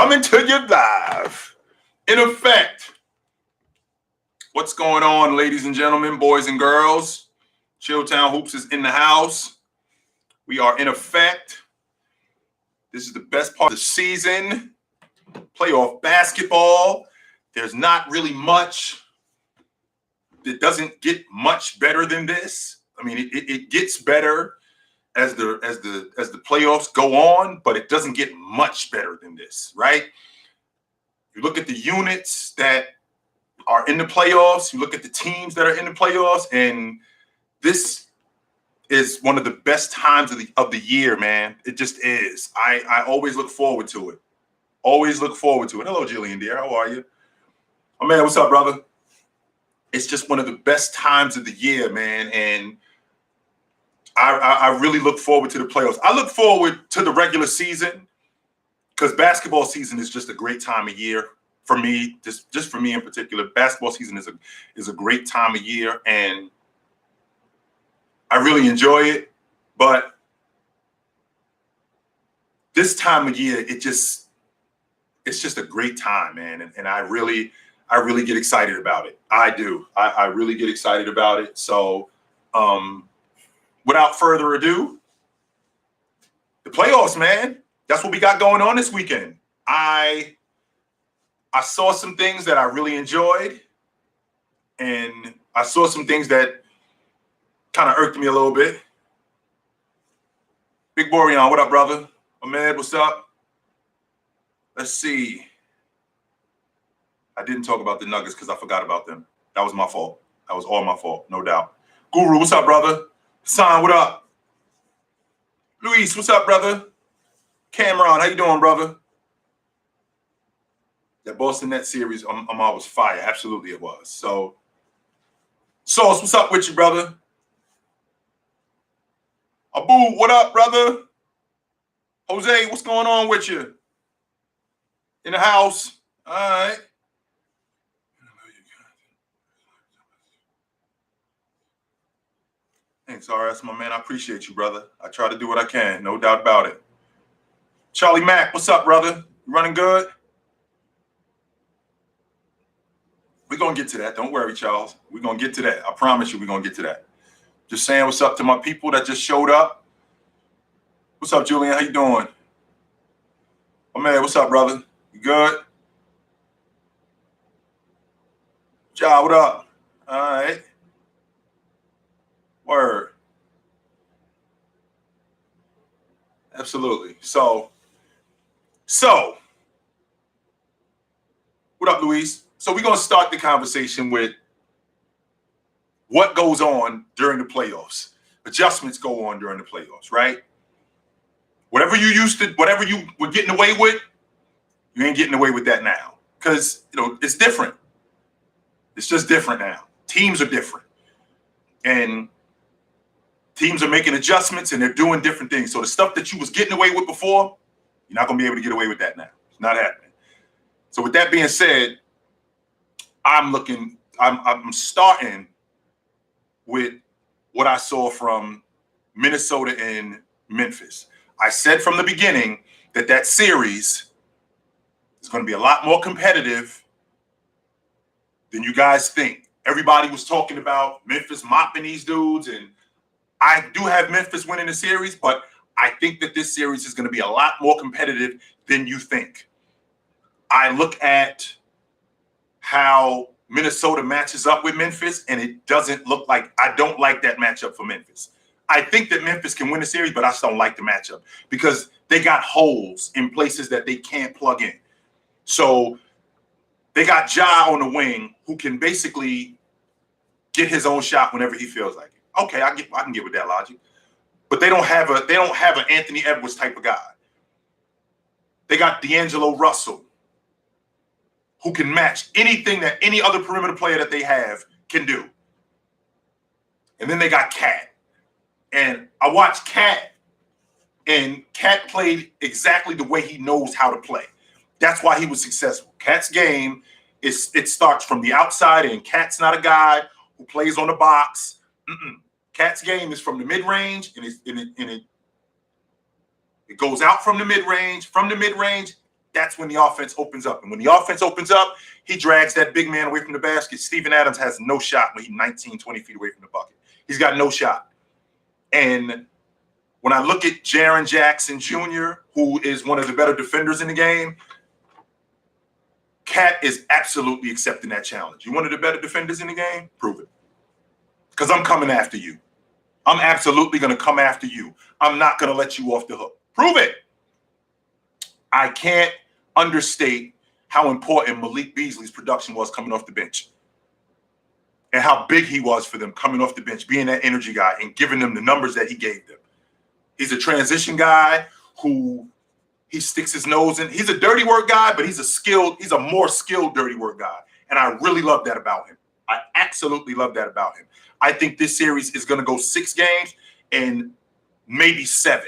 Coming to you live. In effect, what's going on, ladies and gentlemen, boys and girls? Chilltown Hoops is in the house. We are in effect. This is the best part of the season. Playoff basketball. There's not really much. It doesn't get much better than this. I mean, it gets better as the playoffs go on, but it doesn't get much better than this, right? You look at the units that are in the playoffs, you look at the teams that are in the playoffs, and this is one of the best times of the year, man. It just is. I always look forward to it. Always look forward to it. Hello, Jillian dear. How are you? Oh, man, what's up, brother? It's just one of the best times of the year, man, and I really look forward to the playoffs. I look forward to the regular season because basketball season is just a great time of year for me. Just for me in particular, basketball season is a great time of year, and I really enjoy it. But this time of year, it's just a great time, man, and I really get excited about it. I do. I really get excited about it. So, without further ado, the playoffs, man. That's what we got going on this weekend. I saw some things that I really enjoyed, and I saw some things that kind of irked me a little bit. Big Boreon, what up, brother? Ahmed, what's up? Let's see. I didn't talk about the Nuggets because I forgot about them. That was my fault. That was all my fault, no doubt. Guru, what's up, brother? Hassan, what up? Luis, what's up, brother? Cameron, how you doing, brother? That Boston Nets series, Amar was fire. Absolutely it was. So, Sauce, what's up with you, brother? Abu, what up, brother? Jose, what's going on with you? In the house? All right. Thanks, RS, my man. I appreciate you, brother. I try to do what I can. No doubt about it. Charlie Mack, what's up, brother? You running good? We're going to get to that. Don't worry, Charles. We're going to get to that. I promise you we're going to get to that. Just saying what's up to my people that just showed up. What's up, Julian? How you doing? Oh, man, what's up, brother? You good? Ja, what up? All right. Word. Absolutely. So, what up, Luis? So we're going to start the conversation with what goes on during the playoffs. Adjustments go on during the playoffs, right? Whatever you were getting away with, you ain't getting away with that now. Because, it's different. It's just different now. Teams are different. And teams are making adjustments and they're doing different things. So the stuff that you was getting away with before, you're not going to be able to get away with that now. It's not happening. So with that being said, I'm starting with what I saw from Minnesota and Memphis. I said from the beginning that series is going to be a lot more competitive than you guys think. Everybody was talking about Memphis mopping these dudes, and I do have Memphis winning the series, but I think that this series is going to be a lot more competitive than you think. I look at how Minnesota matches up with Memphis, and it doesn't look like – I don't like that matchup for Memphis. I think that Memphis can win the series, but I just don't like the matchup because they got holes in places that they can't plug in. So they got Ja on the wing who can basically get his own shot whenever he feels like it. Okay, I can get with that logic. But they don't have an Anthony Edwards type of guy. They got D'Angelo Russell, who can match anything that any other perimeter player that they have can do. And then they got Cat. And I watched Cat, and Cat played exactly the way he knows how to play. That's why he was successful. Cat's game it starts from the outside in. Cat's not a guy who plays on the box. Cat's game is from the mid-range, and it goes out from the mid-range. From the mid-range, that's when the offense opens up. And when the offense opens up, he drags that big man away from the basket. Steven Adams has no shot when he's 19, 20 feet away from the bucket. He's got no shot. And when I look at Jaren Jackson Jr., who is one of the better defenders in the game, Cat is absolutely accepting that challenge. You one of the better defenders in the game? Prove it. Because I'm coming after you. I'm absolutely going to come after you. I'm not going to let you off the hook. Prove it. I can't understate how important Malik Beasley's production was coming off the bench and how big he was for them coming off the bench, being that energy guy and giving them the numbers that he gave them. He's a transition guy who he sticks his nose in. He's a dirty work guy, but he's a more skilled dirty work guy. And I really love that about him. I absolutely love that about him. I think this series is going to go 6 games and maybe 7.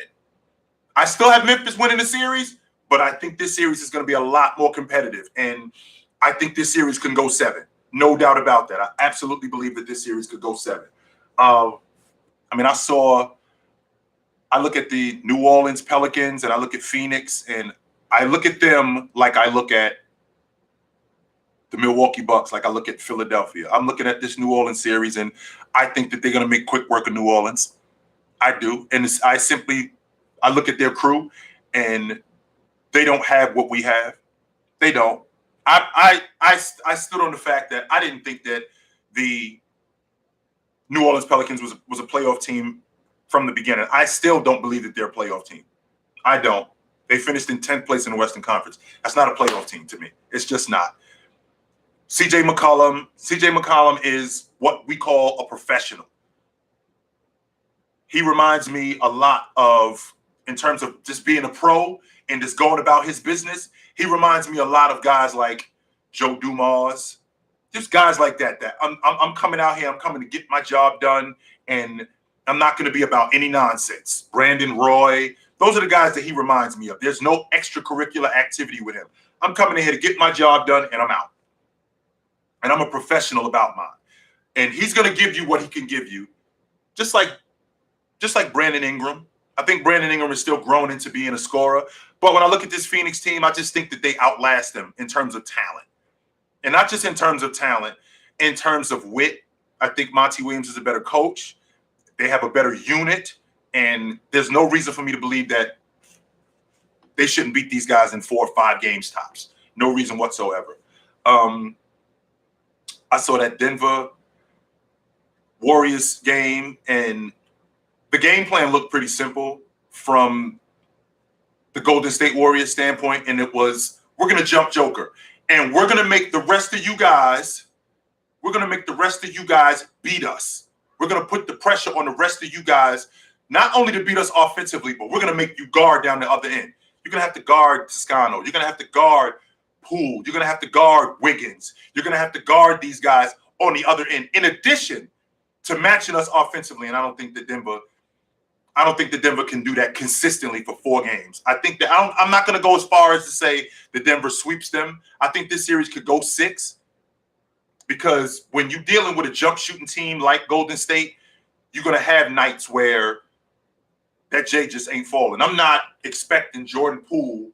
I still have Memphis winning the series, but I think this series is going to be a lot more competitive. And I think this series can go 7. No doubt about that. I absolutely believe that this series could go 7. I look at the New Orleans Pelicans and I look at Phoenix and I look at them like I look at the Milwaukee Bucks, like I look at Philadelphia. I'm looking at this New Orleans series and I think that they're going to make quick work of New Orleans. I do. And I look at their crew and they don't have what we have. They don't. I stood on the fact that I didn't think that the New Orleans Pelicans was a playoff team from the beginning. I still don't believe that they're a playoff team. I don't. They finished in 10th place in the Western Conference. That's not a playoff team to me. It's just not. CJ McCollum is what we call a professional. He reminds me a lot of, in terms of just being a pro and just going about his business, he reminds me a lot of guys like Joe Dumars, just guys like that. That I'm coming out here, I'm coming to get my job done, and I'm not going to be about any nonsense. Brandon Roy, those are the guys that he reminds me of. There's no extracurricular activity with him. I'm coming in here to get my job done, and I'm out. And I'm a professional about mine. And he's going to give you what he can give you, just like Brandon Ingram. I think Brandon Ingram is still growing into being a scorer. But when I look at this Phoenix team, I just think that they outlast them in terms of talent. And not just in terms of talent, in terms of wit. I think Monty Williams is a better coach. They have a better unit. And there's no reason for me to believe that they shouldn't beat these guys in 4 or 5 games tops. No reason whatsoever. I saw that Denver Warriors game, and the game plan looked pretty simple from the Golden State Warriors standpoint, and it was, we're going to jump Joker, and we're going to make the rest of you guys beat us. We're going to put the pressure on the rest of you guys, not only to beat us offensively, but we're going to make you guard down the other end. You're going to have to guard Toscano. You're going to have to guard Poole. You're going to have to guard Wiggins. You're going to have to guard these guys on the other end, in addition to matching us offensively. And I don't think that Denver can do that consistently for 4 games. I think that I'm not going to go as far as to say that Denver sweeps them. I think this series could go 6, because when you're dealing with a jump shooting team like Golden State, you're going to have nights where that J just ain't falling. I'm not expecting Jordan Poole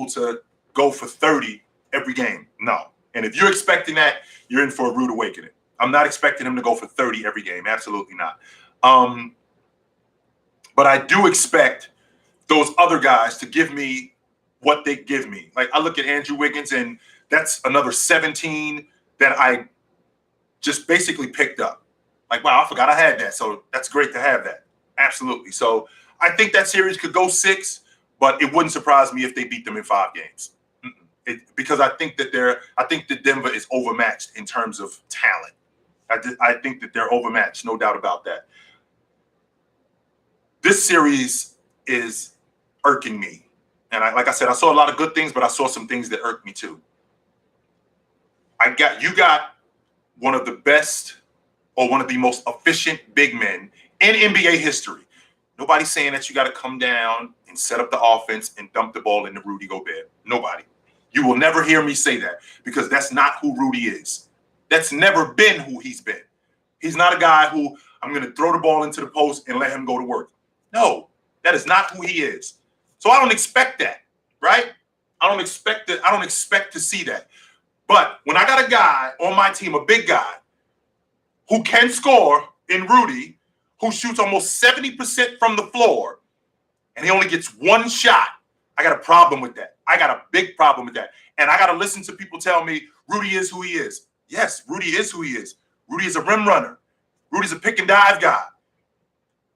to go for 30 every game. No. And if you're expecting that, you're in for a rude awakening. I'm not expecting him to go for 30 every game. Absolutely not. But I do expect those other guys to give me what they give me. Like, I look at Andrew Wiggins, and that's another 17 that I just basically picked up. Like, wow, I forgot I had that. So that's great to have that. Absolutely. So I think that series could go 6, but it wouldn't surprise me if they beat them in 5 games. Because I think that Denver is overmatched in terms of talent. I think that they're overmatched, no doubt about that. This series is irking me. And like I said, I saw a lot of good things, but I saw some things that irked me too. You got one of the best, or one of the most efficient big men in NBA history. Nobody's saying that you got to come down and set up the offense and dump the ball into Rudy Gobert. Nobody. You will never hear me say that, because that's not who Rudy is. That's never been who he's been. He's not a guy who I'm going to throw the ball into the post and let him go to work. No, that is not who he is. So I don't expect that. right? I don't expect to see that. But when I got a guy on my team, a big guy, who can score in Rudy, who shoots almost 70% from the floor, and he only gets one shot, I got a problem with that. I got a big problem with that. And I got to listen to people tell me Rudy is who he is. Yes, Rudy is who he is. Rudy is a rim runner. Rudy's a pick and dive guy,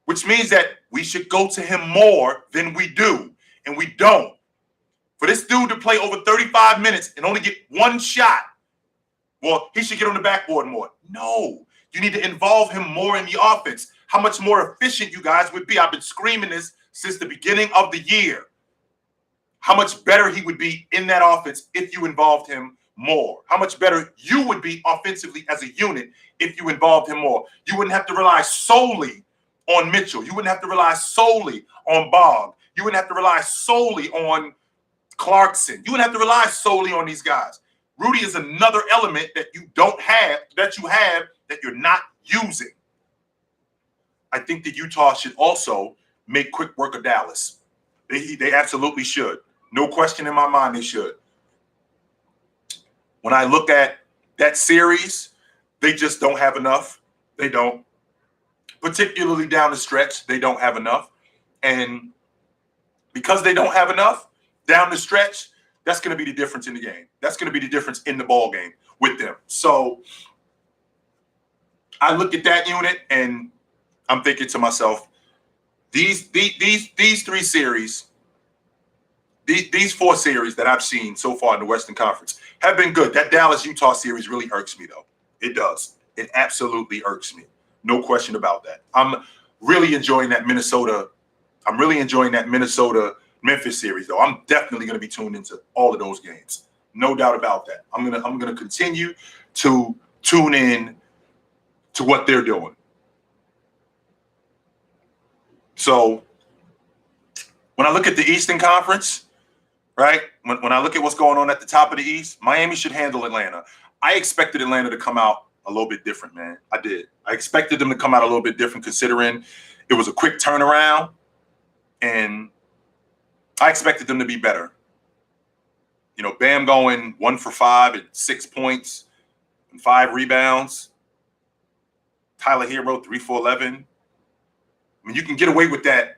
which means that we should go to him more than we do, and we don't. For this dude to play over 35 minutes and only get one shot, well, he should get on the backboard more. No, you need to involve him more in the offense. How much more efficient you guys would be. I've been screaming this since the beginning of the year. How much better he would be in that offense if you involved him more. How much better you would be offensively as a unit if you involved him more. You wouldn't have to rely solely on Mitchell. You wouldn't have to rely solely on Bob. You wouldn't have to rely solely on Clarkson. You wouldn't have to rely solely on these guys. Rudy is another element that you don't have, that you have, that you're not using. I think that Utah should also make quick work of Dallas. They absolutely should. No question in my mind they should. When I look at that series, they just don't have enough. They don't. Particularly down the stretch, they don't have enough. And because they don't have enough down the stretch, that's going to be the difference in the game. That's going to be the difference in the ball game with them. So I look at that unit and I'm thinking to myself, these three series, these four series that I've seen so far in the Western Conference have been good. That Dallas-Utah series really irks me, though. It does. It absolutely irks me. No question about that. I'm really enjoying that Minnesota. I'm really enjoying that Minnesota-Memphis series, though. I'm definitely going to be tuned into all of those games. No doubt about that. I'm gonna continue to tune in to what they're doing. So when I look at the Eastern Conference, right? When I look at what's going on at the top of the East, Miami should handle Atlanta. I expected Atlanta to come out a little bit different, man. I did. I expected them to come out a little bit different considering it was a quick turnaround, and I expected them to be better. You know, Bam going 1 for 5 at 6 points and 5 rebounds. Tyler Hero 3 for 11. I mean, you can get away with that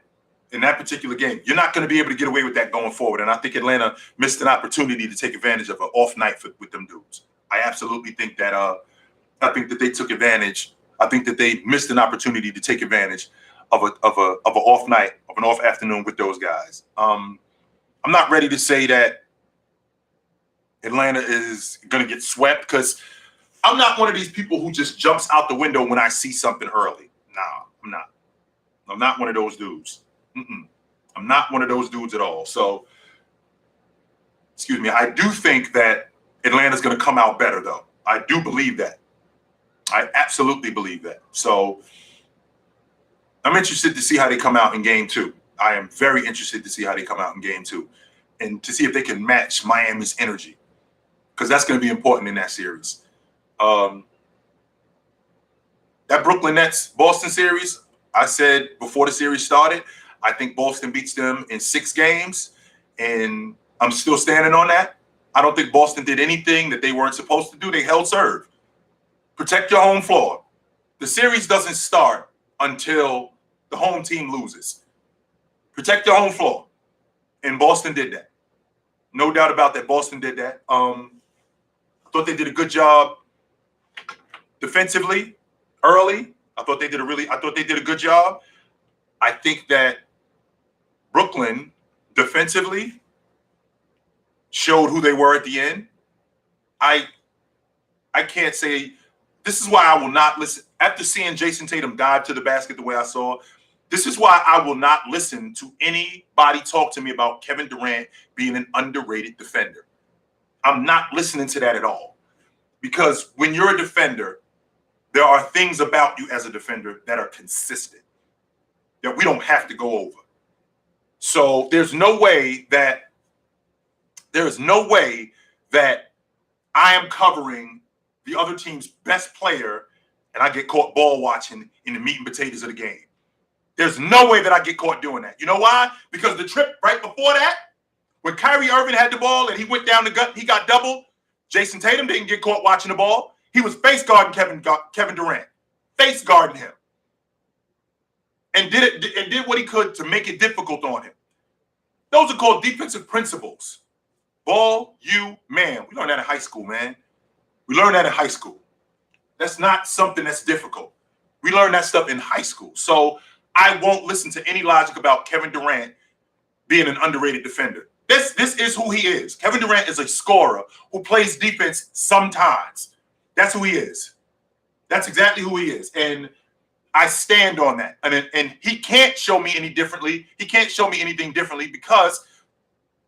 in that particular game. You're not going to be able to get away with that going forward. And I think Atlanta missed an opportunity to take advantage of an off night with them dudes. I absolutely think that they took advantage. I think that they missed an opportunity to take advantage of an off night, of an off afternoon with those guys. I'm not ready to say that Atlanta is going to get swept because I'm not one of these people who just jumps out the window when I see something early. Nah, I'm not. I'm not one of those dudes. I'm not one of those dudes at all. So, excuse me, I do think that Atlanta's going to come out better, though. I do believe that. I absolutely believe that. So I'm interested to see how they come out in game 2. I am very interested to see how they come out in game 2 and to see if they can match Miami's energy because that's going to be important in that series. That Brooklyn Nets-Boston series, I said before the series started, I think Boston beats them in 6 games, and I'm still standing on that. I don't think Boston did anything that they weren't supposed to do. They held serve. Protect your home floor. The series doesn't start until the home team loses. Protect your home floor. And Boston did that. No doubt about that. Boston did that. I thought they did a good job defensively early. I thought they did a good job. I think that Brooklyn defensively showed who they were at the end. I can't say. This is why I will not listen. After seeing Jason Tatum dive to the basket the way I saw, this is why I will not listen to anybody talk to me about Kevin Durant being an underrated defender. I'm not listening to that at all. Because when you're a defender, there are things about you as a defender that are consistent, that we don't have to go over. So there's no way that I am covering the other team's best player and I get caught ball watching in the meat and potatoes of the game. There's no way that I get caught doing that. You know why? Because the trip right before that, When Kyrie Irving had the ball and he went down the gut, he got doubled. Jason Tatum didn't get caught watching the ball. He was face guarding Kevin Durant, face guarding him, and did what he could to make it difficult on him. Those are called defensive principles. Ball, you, man. We learned that in high school, man. We learned that in high school. That's not something that's difficult. We learned that stuff in high school. So I won't listen to any logic about Kevin Durant being an underrated defender. This is who he is. Kevin Durant is a scorer who plays defense sometimes. That's who he is. That's exactly who he is. And I stand on that. And he can't show me any differently. He can't show me anything differently because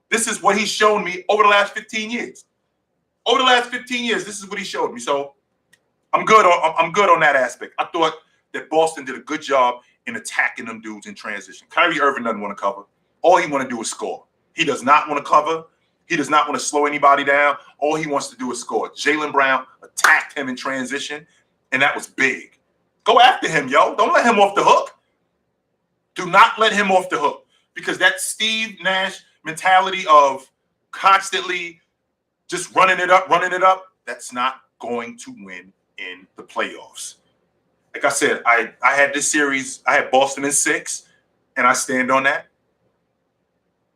this is what he's shown me over the last 15 years. Over the last 15 years, this is what he showed me. So I'm good on that aspect. I thought that Boston did a good job in attacking them dudes in transition. Kyrie Irving doesn't want to cover. All he want to do is score. He does not want to cover. He does not want to slow anybody down. All he wants to do is score. Jaylen Brown attacked him in transition, and that was big. Go after him, yo. Don't let him off the hook. Do not let him off the hook because that Steve Nash mentality of constantly just running it up, that's not going to win in the playoffs. Like I said, I had this series, I had Boston in 6, and I stand on that.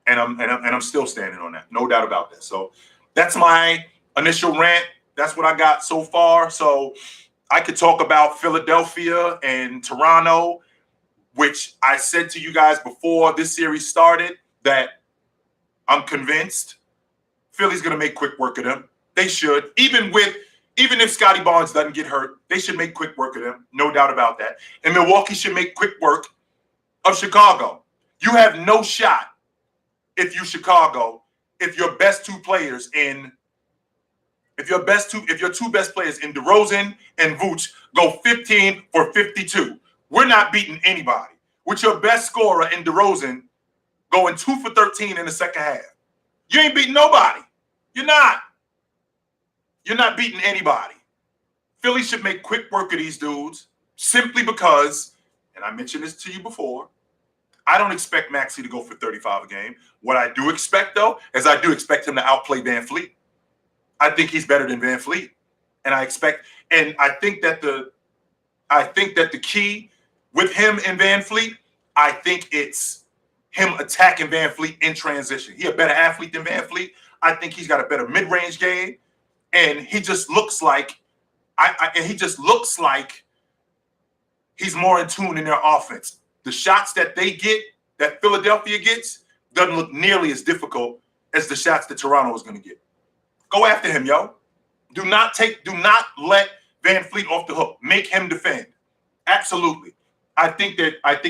And I'm still standing on that. No doubt about that. So that's my initial rant. That's what I got so far. So I could talk about Philadelphia and Toronto, which I said to you guys before this series started that I'm convinced Philly's going to make quick work of them. They should. Even if Scotty Barnes doesn't get hurt, they should make quick work of them. No doubt about that. And Milwaukee should make quick work of Chicago. You have no shot if you Chicago, if your two best players in DeRozan and Vooch go 15 for 52. We're not beating anybody. With your best scorer in DeRozan going 2 for 13 in the second half. You ain't beating nobody. You're not. You're not beating anybody. Philly should make quick work of these dudes simply because, and I mentioned this to you before, I don't expect Maxey to go for 35 a game. What I do expect, though, is I do expect him to outplay Van Fleet. I think he's better than Van Fleet. And I think that the key with him and Van Fleet, I think it's him attacking Van Fleet in transition. He's a better athlete than Van Fleet. I think he's got a better mid-range game. And he just looks like he's more in tune in their offense. The shots that they get, that Philadelphia gets, doesn't look nearly as difficult as the shots that Toronto is going to get. Go after him, yo. Do not let Van Fleet off the hook. Make him defend. Absolutely. I think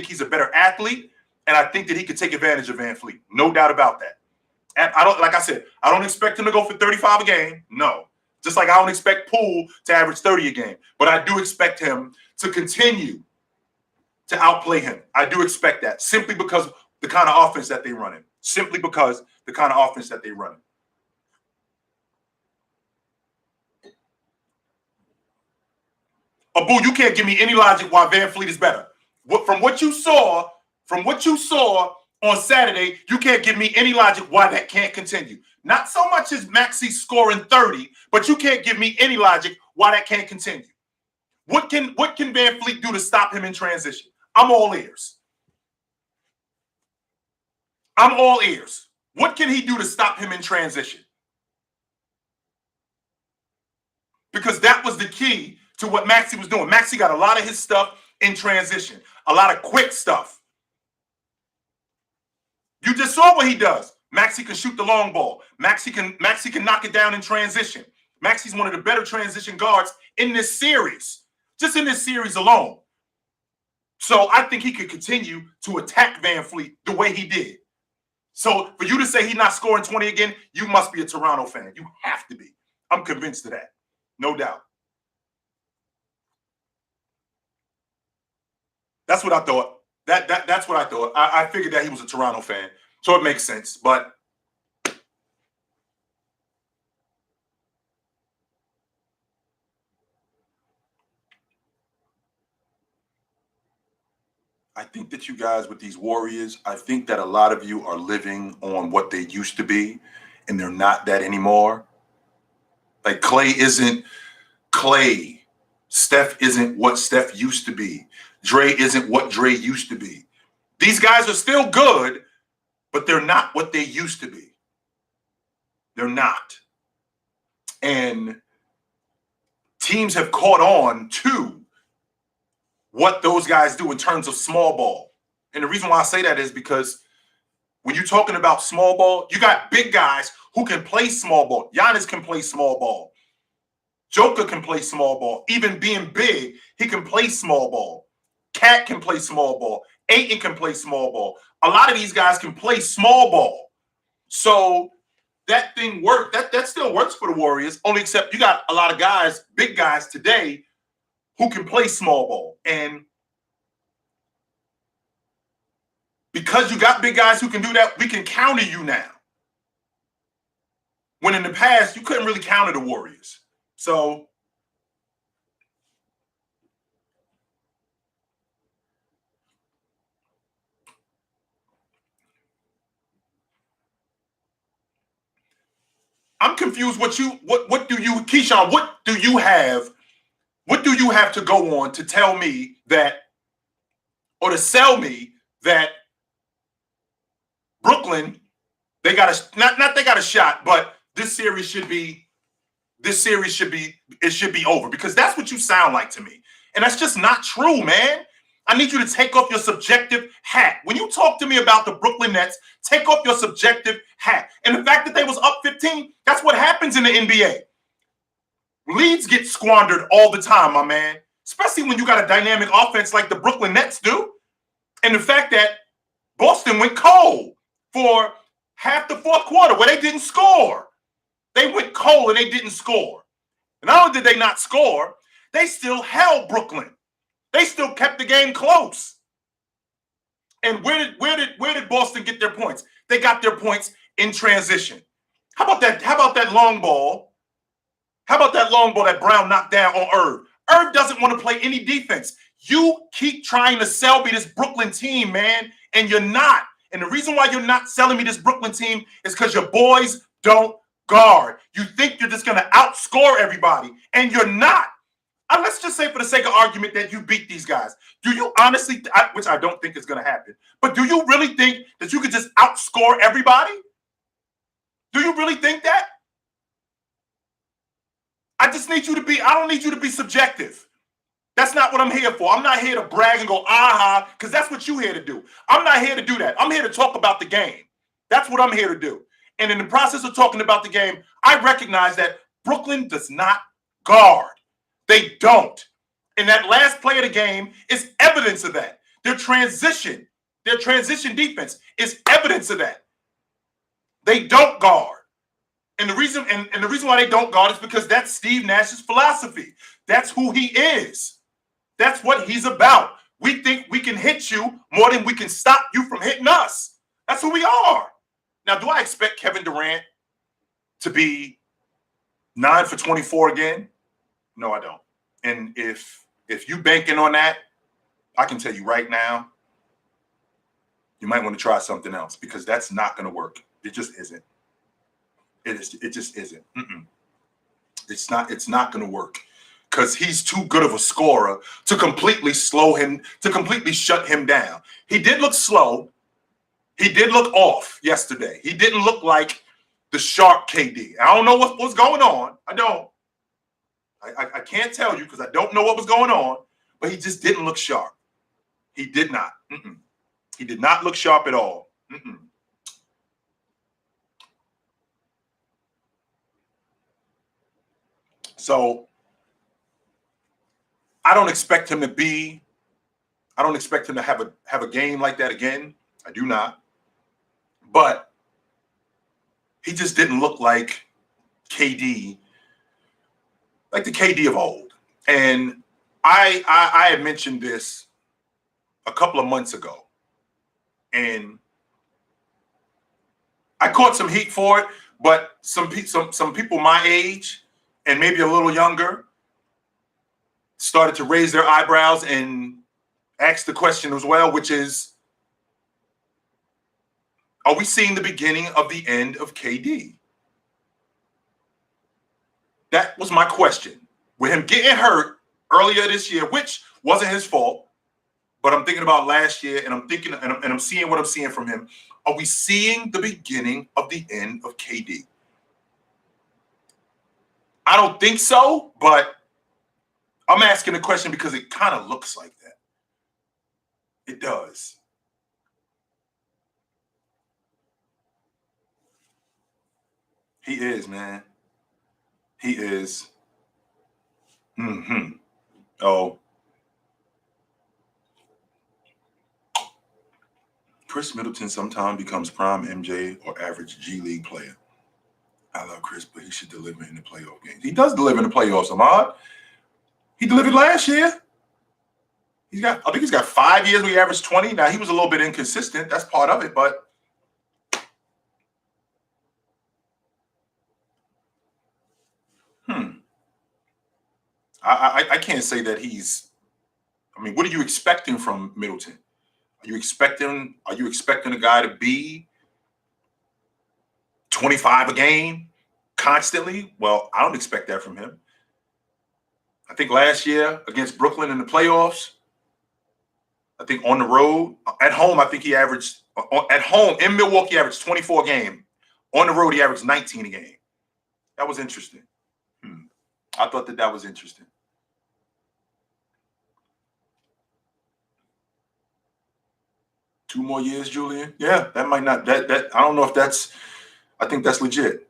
he's a better athlete, and I think that he could take advantage of Van Fleet. No doubt about that. And I don't expect him to go for 35 a game. No. Just like I don't expect Poole to average 30 a game. But I do expect him to continue to outplay him. I do expect that simply because the kind of offense that they run in. Simply because the kind of offense that they run in. Abu, you can't give me any logic why Van Fleet is better. From what you saw on Saturday, you can't give me any logic why that can't continue. Not so much as Maxey scoring 30, but you can't give me any logic why that can't continue. What can Van Fleet do to stop him in transition? I'm all ears. I'm all ears. What can he do to stop him in transition? Because that was the key to what Maxey was doing. Maxey got a lot of his stuff in transition, a lot of quick stuff. You just saw what he does. Maxey can shoot the long ball. Maxey can knock it down in transition. Maxey's one of the better transition guards in this series, just in this series alone. So I think he could continue to attack Van Fleet the way he did. So for you to say he's not scoring 20 again, you must be a Toronto fan. You have to be. I'm convinced of that. No doubt. That's what I thought. That's what I thought. I figured that he was a Toronto fan. So it makes sense. But I think that you guys with these Warriors, I think that a lot of you are living on what they used to be, and they're not that anymore. Like Clay isn't Clay. Steph isn't what Steph used to be. Dre isn't what Dre used to be. These guys are still good, but they're not what they used to be. They're not. And teams have caught on to what those guys do in terms of small ball. And the reason why I say that is because when you're talking about small ball, you got big guys who can play small ball. Giannis can play small ball. Joker can play small ball. Even being big, he can play small ball. Cat can play small ball. Ayton can play small ball. A lot of these guys can play small ball. So that thing worked. That still works for the Warriors, only except you got a lot of guys, big guys today, who can play small ball. And because you got big guys who can do that, we can counter you now. When in the past, you couldn't really counter the Warriors. So I'm confused. What do you, Keyshawn, what do you have to go on to tell me that, or to sell me that Brooklyn, they got a, not they got a shot, but this series should be over, because that's what you sound like to me. And that's just not true, man. I need you to take off your subjective hat. When you talk to me about the Brooklyn Nets, take off your subjective hat. And the fact that they was up 15, that's what happens in the NBA. Leads get squandered all the time, my man, especially when you got a dynamic offense like the Brooklyn Nets do. And the fact that Boston went cold for half the fourth quarter where they didn't score. They went cold and they didn't score. And not only did they not score, they still held Brooklyn. They still kept the game close. And where did Boston get their points? They got their points in transition. How about that long ball? How about that long ball that Brown knocked down on Irv? Irv doesn't want to play any defense. You keep trying to sell me this Brooklyn team, man, and you're not. And the reason why you're not selling me this Brooklyn team is because your boys don't guard. You think you're just going to outscore everybody, and you're not. Let's just say, for the sake of argument, that you beat these guys. Do you honestly, which I don't think is going to happen, but do you really think that you could just outscore everybody? Do you really think that? I don't need you to be subjective. That's not what I'm here for. I'm not here to brag and go, aha, because that's what you're here to do. I'm not here to do that. I'm here to talk about the game. That's what I'm here to do. And in the process of talking about the game, I recognize that Brooklyn does not guard. They don't. And that last play of the game is evidence of that. Their transition defense is evidence of that. They don't guard. And the reason why they don't guard is because that's Steve Nash's philosophy. That's who he is. That's what he's about. We think we can hit you more than we can stop you from hitting us. That's who we are. Now, do I expect Kevin Durant to be 9 for 24 again? No, I don't. And if you banking on that, I can tell you right now, you might want to try something else, because that's not going to work. It just isn't. It just isn't. It's not going to work, because he's too good of a scorer to completely shut him down. He did look slow. He did look off yesterday. He didn't look like the sharp KD. I don't know what was going on. I don't. I can't tell you, because I don't know what was going on, but he just didn't look sharp. He did not. He did not look sharp at all. So I don't expect him to have a game like that again. I do not. But he just didn't look like KD, like the KD of old. And I had mentioned this a couple of months ago, and I caught some heat for it, but some people my age and maybe a little younger started to raise their eyebrows and asked the question as well, which is, are we seeing the beginning of the end of KD? That was my question. With him getting hurt earlier this year, which wasn't his fault, but I'm thinking about last year, and I'm thinking, and I'm seeing what I'm seeing from him. Are we seeing the beginning of the end of KD? I don't think so, but I'm asking the question because it kind of looks like that. It does. He is, man. He is. Oh. Chris Middleton sometimes becomes prime MJ or average G League player. I love Chris, but he should deliver in the playoff games. He does deliver in the playoffs, Ahmad. He delivered last year. I think he's got 5 years where he averaged 20. Now, he was a little bit inconsistent. That's part of it, but I can't say that he's. I mean, what are you expecting from Middleton? Are you expecting a guy to be 25 a game constantly? Well, I don't expect that from him. I think last year against Brooklyn in the playoffs, I think on the road, at home, I think he averaged, at home in Milwaukee, he averaged 24 a game. On the road, he averaged 19 a game. That was interesting. I thought that was interesting. Two more years, Julian? Yeah, that might not, that I don't know if that's, I think that's legit.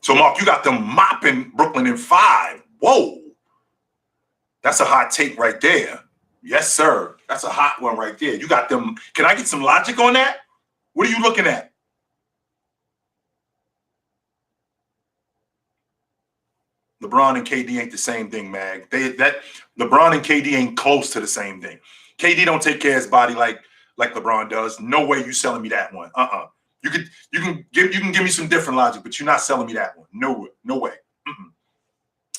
So, Mark, you got them mopping Brooklyn in 5. Whoa. That's a hot take right there. Yes, sir. That's a hot one right there. You got them. Can I get some logic on that? What are you looking at? LeBron and KD ain't the same thing, Mag. LeBron and KD ain't close to the same thing. KD don't take care of his body like LeBron does. No way you selling me that one. You can give me some different logic, but you're not selling me that one. No way.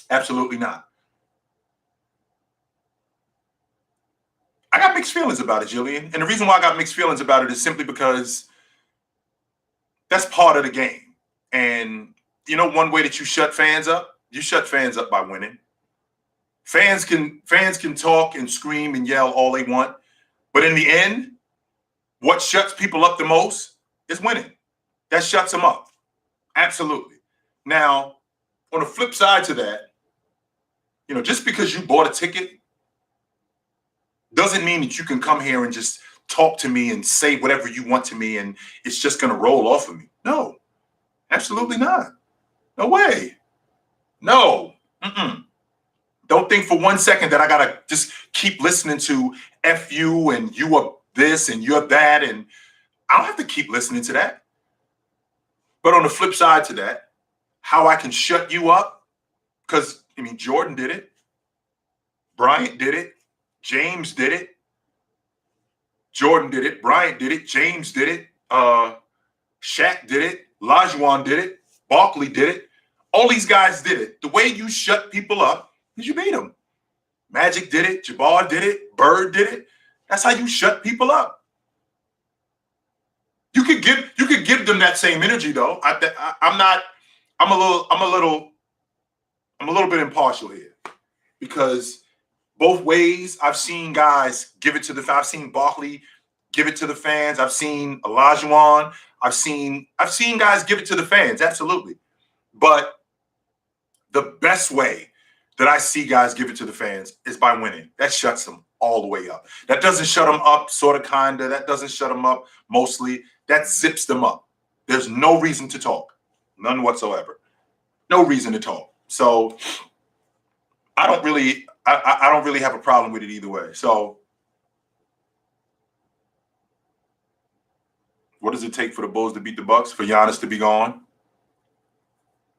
Absolutely not. I got mixed feelings about it, Jillian. And the reason why I got mixed feelings about it is simply because that's part of the game. And you know, one way that you shut fans up by winning. Fans can talk and scream and yell all they want, but in the end, what shuts people up the most is winning. That shuts them up. Absolutely. Now, on the flip side to that, you know, just because you bought a ticket doesn't mean that you can come here and just talk to me and say whatever you want to me and it's just going to roll off of me. No, absolutely not. No way. No. Don't think for 1 second that I got to just keep listening to F you and you are this and you're that. And I don't have to keep listening to that. But on the flip side to that, how I can shut you up, because, I mean, Jordan did it. Bryant did it. James did it. Jordan did it. Bryant did it. James did it. Shaq did it. Olajuwon did it. Barkley did it. All these guys did it. The way you shut people up is you beat them. Magic did it. Jabbar did it. Bird did it. That's how you shut people up. You could give them that same energy though. I'm a little bit impartial here because both ways I've seen guys give it to I've seen Barkley give it to the fans. I've seen Olajuwon. I've seen guys give it to the fans. Absolutely. But the best way that I see guys give it to the fans is by winning. That shuts them all the way up. That doesn't shut them up, sort of, kind of. That doesn't shut them up mostly. That zips them up. There's no reason to talk. None whatsoever. No reason to talk. So I don't really have a problem with it either way. So what does it take for the Bulls to beat the Bucks? For Giannis to be gone?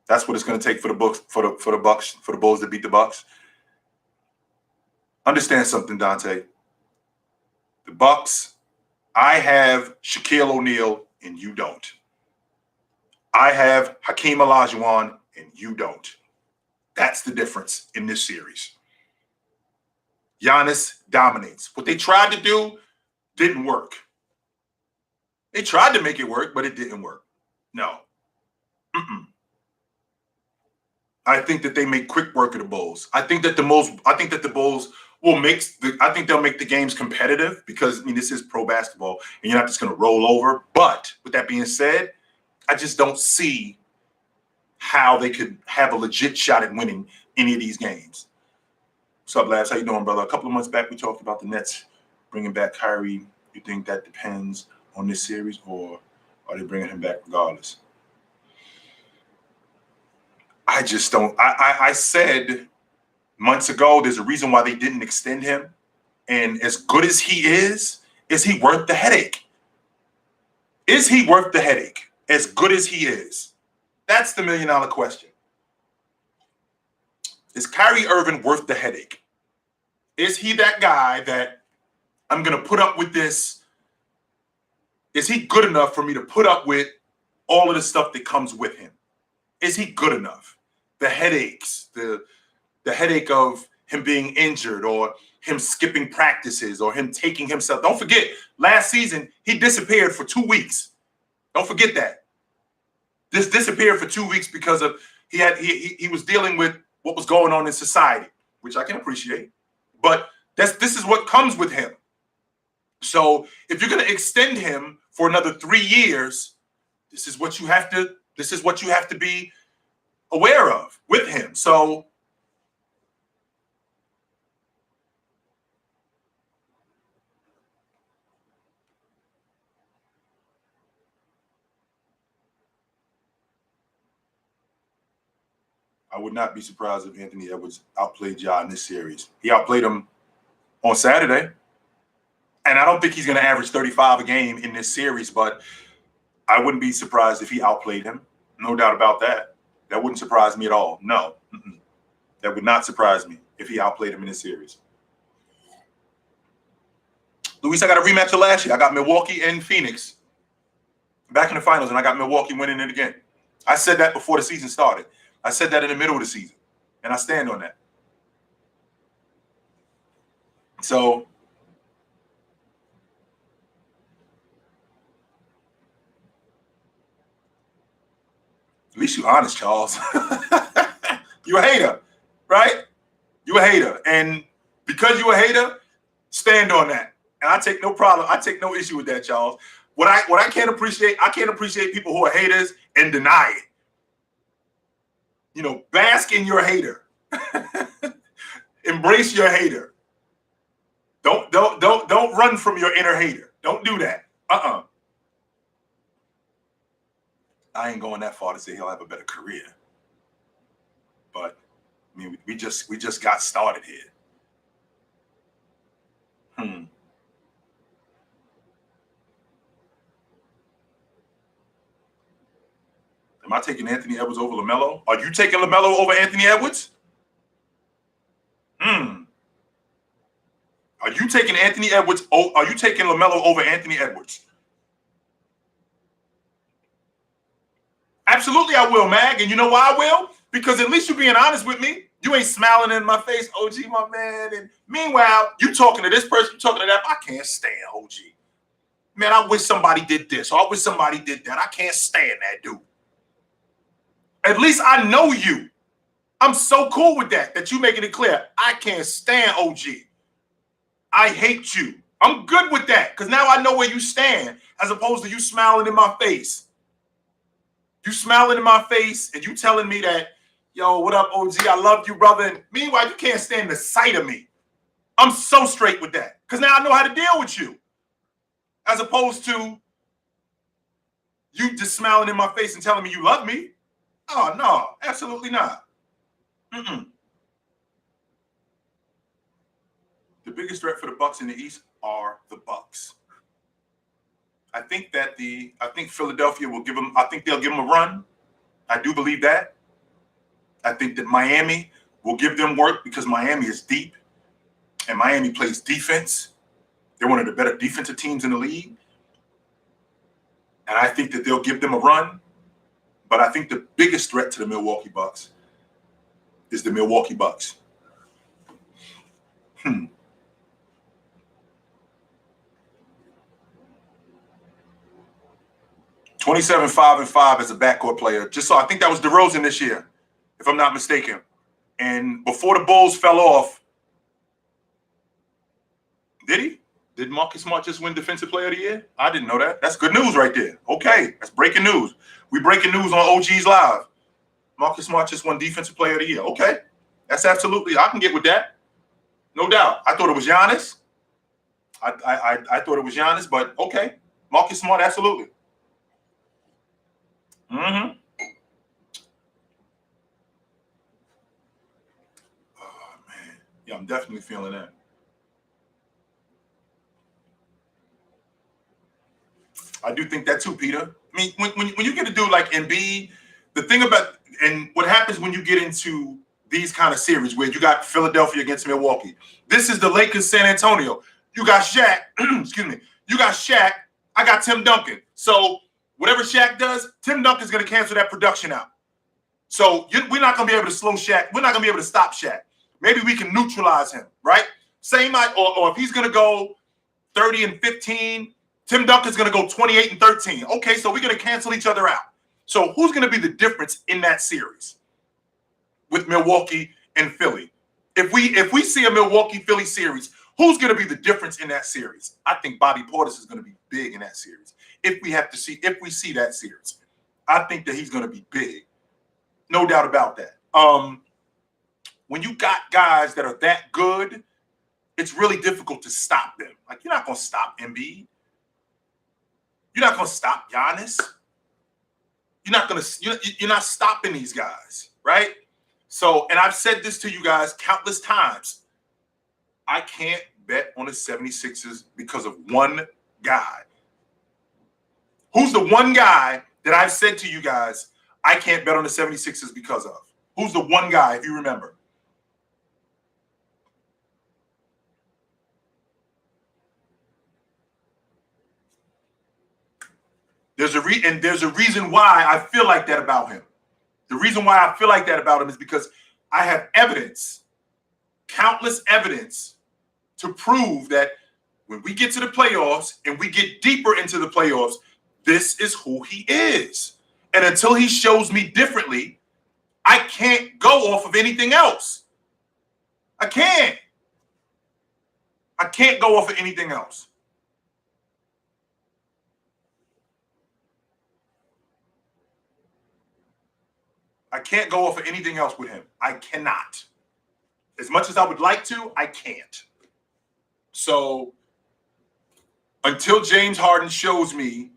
That's what it's going to take for the Bulls to beat the Bucks. Understand something, Dante. The Bucks, I have Shaquille O'Neal and you don't. I have Hakeem Olajuwon and you don't. That's the difference in this series. Giannis dominates. What they tried to do didn't work. They tried to make it work, but it didn't work. No. I think that they make quick work of the Bulls. I think that the Bulls will I think they'll make the games competitive because, I mean, this is pro basketball and you're not just going to roll over. But with that being said, I just don't see how they could have a legit shot at winning any of these games. What's up, Labs? How you doing, brother? A couple of months back, we talked about the Nets bringing back Kyrie. You think that depends on this series, or are they bringing him back regardless? I just don't. I said months ago there's a reason why they didn't extend him. And as good as he is he worth the headache? Is he worth the headache? As good as he is? That's the $1 million question. Is Kyrie Irving worth the headache? Is he that guy that I'm going to put up with this? Is he good enough for me to put up with all of the stuff that comes with him? Is he good enough? The headaches, the headache of him being injured or him skipping practices or him taking himself. Don't forget, last season, he disappeared for 2 weeks. Don't forget that. This disappeared for 2 weeks because of he was dealing with what was going on in society, which I can appreciate. But this is what comes with him. So if you're going to extend him for another 3 years, this is what you have to be aware of with him. So I would not be surprised if Anthony Edwards outplayed Ja in this series. He outplayed him on Saturday. And I don't think he's going to average 35 a game in this series, but I wouldn't be surprised if he outplayed him. No doubt about that. That wouldn't surprise me at all. No. That would not surprise me if he outplayed him in this series. Luis, I got a rematch of last year. I got Milwaukee and Phoenix back in the finals, and I got Milwaukee winning it again. I said that before the season started. I said that in the middle of the season, and I stand on that. So at least you're honest, Charles. You a hater, right? You a hater. And because you a hater, stand on that. And I take no problem. I take no issue with that, Charles. What I can't appreciate people who are haters and deny it. You know, bask in your hater. Embrace your hater. Don't run from your inner hater. Don't do that. I ain't going that far to say he'll have a better career. But I mean, we just got started here. Am I taking Anthony Edwards over LaMelo? Are you taking LaMelo over Anthony Edwards? Are you taking Anthony Edwards? Are you taking LaMelo over Anthony Edwards? Absolutely, I will, Mag. And you know why I will? Because at least you're being honest with me. You ain't smiling in my face, OG, my man. And meanwhile, you talking to this person, you talking to that. I can't stand OG. Man, I wish somebody did this, or I wish somebody did that. I can't stand that dude. At least I know you. I'm so cool with that you making it clear. I can't stand OG. I hate you. I'm good with that because now I know where you stand as opposed to you smiling in my face. You smiling in my face and you telling me that, yo, what up, OG? I love you, brother. And meanwhile, you can't stand the sight of me. I'm so straight with that because now I know how to deal with you as opposed to you just smiling in my face and telling me you love me. Oh, no, absolutely not. The biggest threat for the Bucks in the East are the Bucks. I think Philadelphia will give them. I think they'll give them a run. I do believe that. I think that Miami will give them work because Miami is deep, and Miami plays defense. They're one of the better defensive teams in the league, and I think that they'll give them a run. But I think the biggest threat to the Milwaukee Bucks is the Milwaukee Bucks. 27, 5, and 5 as a backcourt player. Just so I think that was DeRozan this year, if I'm not mistaken. And before the Bulls fell off, did he? Did Marcus Smart just win Defensive Player of the Year? I didn't know that. That's good news right there. Okay, that's breaking news. We breaking news on OG's Live. Marcus Smart just won Defensive Player of the Year. Okay, that's absolutely, I can get with that. No doubt. I thought it was Giannis. I thought it was Giannis, but okay. Marcus Smart, absolutely. Mm-hmm. Oh, man. Yeah, I'm definitely feeling that. I do think that too, Peter. I mean, when you get a dude like Embiid, the thing about, and what happens when you get into these kind of series where you got Philadelphia against Milwaukee, this is the Lakers San Antonio. You got Shaq, excuse me, you got Shaq, I got Tim Duncan. So whatever Shaq does, Tim Duncan's going to cancel that production out. So we're not going to be able to slow Shaq. We're not going to be able to stop Shaq. Maybe we can neutralize him, right? Same, or if he's going to go 30 and 15, Tim Duncan's going to go 28 and 13. Okay, so we're going to cancel each other out. So who's going to be the difference in that series with Milwaukee and Philly? If we see a Milwaukee-Philly series, who's going to be the difference in that series? I think Bobby Portis is going to be big in that series. If we see that series, I think that he's going to be big. No doubt about that. When you got guys that are that good, it's really difficult to stop them. Like, you're not going to stop Embiid. You're not going to stop Giannis. You're not stopping these guys, right? So, and I've said this to you guys countless times. I can't bet on the 76ers because of one guy. Who's the one guy that I've said to you guys I can't bet on the 76ers because of? Who's the one guy, if you remember? There's a reason why I feel like that about him. The reason why I feel like that about him is because I have evidence, countless evidence, to prove that when we get to the playoffs and we get deeper into the playoffs, this is who he is. And until he shows me differently, I can't go off of anything else. I can't go off of anything else. I can't go off of anything else with him. I cannot. As much as I would like to, I can't. So until James Harden shows me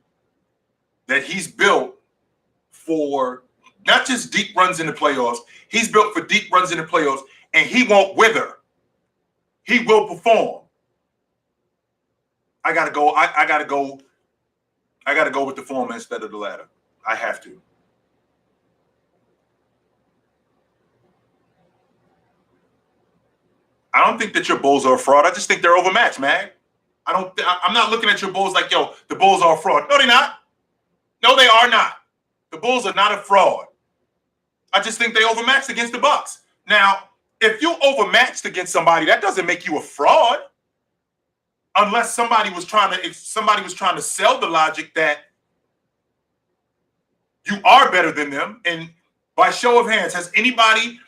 that he's built for not just deep runs in the playoffs, he's built for deep runs in the playoffs, and he won't wither. He will perform. I gotta go. I gotta go with the former instead of the latter. I have to. I don't think that your Bulls are a fraud. I just think they're overmatched, man. I'm not looking at your Bulls like, yo, the Bulls are a fraud. No, they're not. No, they are not. The Bulls are not a fraud. I just think they overmatched against the Bucks. Now, if you overmatched against somebody, that doesn't make you a fraud. Unless somebody was trying to sell the logic that you are better than them. And by show of hands, has anybody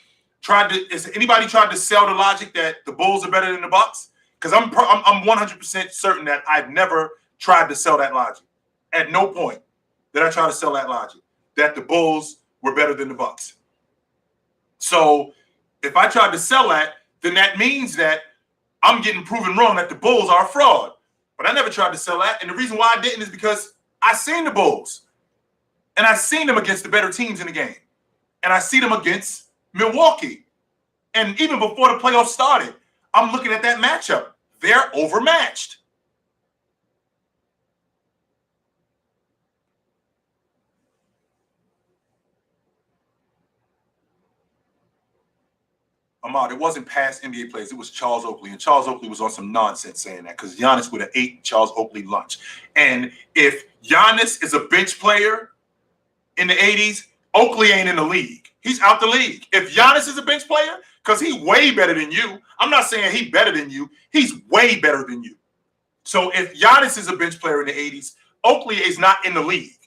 tried to sell the logic that the Bulls are better than the Bucks? Because I'm 100% certain that I've never tried to sell that logic. At no point did I try to sell that logic that the Bulls were better than the Bucks. So if I tried to sell that, then that means that I'm getting proven wrong that the Bulls are a fraud. But I never tried to sell that. And the reason why I didn't is because I seen the Bulls. And I seen them against the better teams in the game. And I see them against Milwaukee. And even before the playoffs started, I'm looking at that matchup. They're overmatched. Ahmad, it wasn't past NBA players. It was Charles Oakley. And Charles Oakley was on some nonsense saying that because Giannis would have ate Charles Oakley lunch. And if Giannis is a bench player in the 80s, Oakley ain't in the league. He's out the league. If Giannis is a bench player, because he's way better than you. I'm not saying he's better than you. He's way better than you. So if Giannis is a bench player in the 80s, Oakley is not in the league.